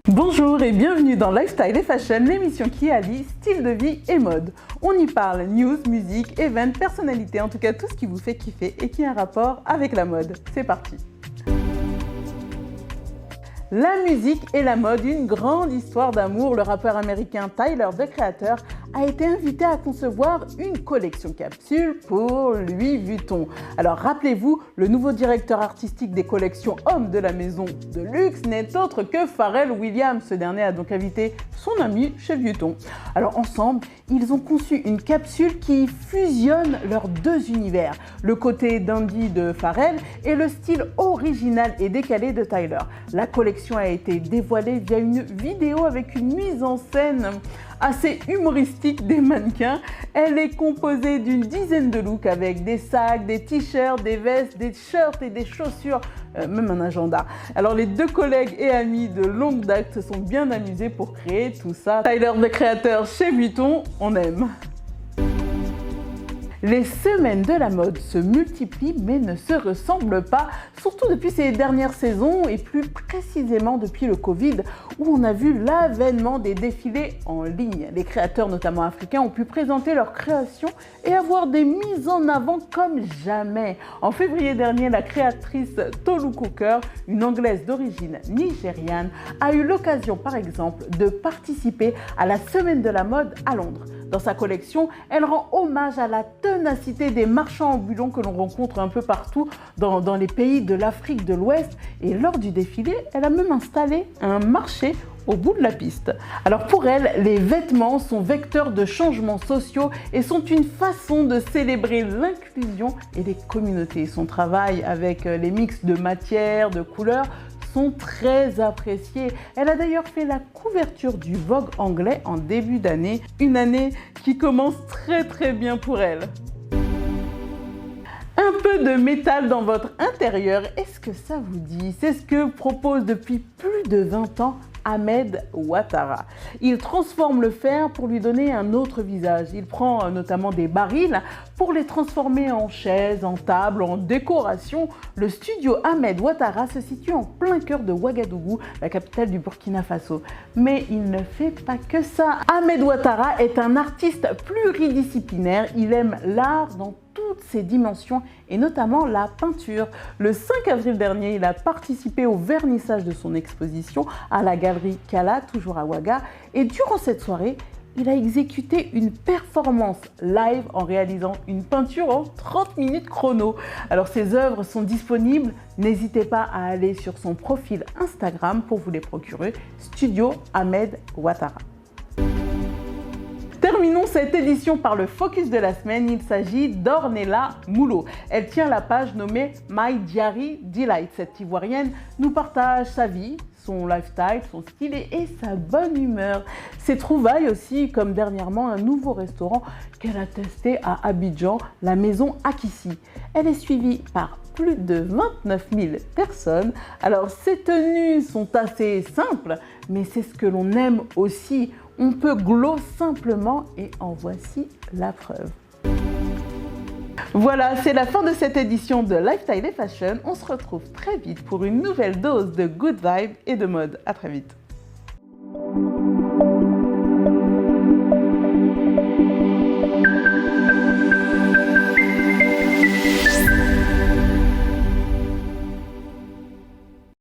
Bonjour et bienvenue dans Lifestyle et Fashion, l'émission qui allie style de vie et mode. On y parle news, musique, events, personnalité, en tout cas tout ce qui vous fait kiffer et qui a un rapport avec la mode. C'est parti! La musique et la mode, une grande histoire d'amour. Le rappeur américain Tyler, the Creator, a été invité à concevoir une collection capsule pour Louis Vuitton. Alors rappelez-vous, le nouveau directeur artistique des collections hommes de la maison de luxe n'est autre que Pharrell Williams. Ce dernier a donc invité son ami chez Vuitton. Alors ensemble, ils ont conçu une capsule qui fusionne leurs deux univers, le côté dandy de Pharrell et le style original et décalé de Tyler. La collection a été dévoilée via une vidéo avec une mise en scène assez humoristique des mannequins. Elle est composée d'une dizaine de looks avec des sacs, des t-shirts, des vestes, des shirts et des chaussures, même un agenda. Alors les deux collègues et amis de longue date se sont bien amusés pour créer tout ça. Tyler, the Creator chez Vuitton, on aime. Les semaines de la mode se multiplient mais ne se ressemblent pas, surtout depuis ces dernières saisons et plus précisément depuis le Covid où on a vu l'avènement des défilés en ligne. Les créateurs, notamment africains, ont pu présenter leurs créations et avoir des mises en avant comme jamais. En février dernier, la créatrice Tolu Cooker, une Anglaise d'origine nigériane, a eu l'occasion par exemple de participer à la semaine de la mode à Londres. Dans sa collection, elle rend hommage à la ténacité des marchands ambulants que l'on rencontre un peu partout dans les pays de l'Afrique de l'Ouest. Et lors du défilé, elle a même installé un marché au bout de la piste. Alors pour elle, les vêtements sont vecteurs de changements sociaux et sont une façon de célébrer l'inclusion et les communautés. Son travail avec les mix de matières, de couleurs, sont très appréciés. Elle a d'ailleurs fait la couverture du Vogue anglais en début d'année, une année qui commence très bien pour elle. Un peu de métal dans votre intérieur, est-ce que ça vous dit? C'est ce que propose depuis plus de 20 ans Ahmed Ouattara. Il transforme le fer pour lui donner un autre visage. Il prend notamment des barils pour les transformer en chaises, en tables, en décoration. Le studio Ahmed Ouattara se situe en plein cœur de Ouagadougou, la capitale du Burkina Faso. Mais il ne fait pas que ça. Ahmed Ouattara est un artiste pluridisciplinaire. Il aime l'art dans toutes ses dimensions et notamment la peinture. Le 5 avril dernier, il a participé au vernissage de son exposition à la galerie Kala, toujours à Ouaga. Et durant cette soirée, il a exécuté une performance live en réalisant une peinture en 30 minutes chrono. Alors ses œuvres sont disponibles, n'hésitez pas à aller sur son profil Instagram pour vous les procurer, Studio Ahmed Ouattara. Terminons cette édition par le focus de la semaine. Il s'agit d'Ornella Moulo. Elle tient la page nommée My Diary Delight. Cette Ivoirienne nous partage sa vie, son lifestyle, son style et sa bonne humeur. Ses trouvailles aussi, comme dernièrement un nouveau restaurant qu'elle a testé à Abidjan, la maison Akissi. Elle est suivie par plus de 29 000 personnes. Alors ses tenues sont assez simples, mais c'est ce que l'on aime aussi. On peut glow simplement et en voici la preuve. Voilà, c'est la fin de cette édition de Lifestyle et Fashion. On se retrouve très vite pour une nouvelle dose de good vibes et de mode. À très vite.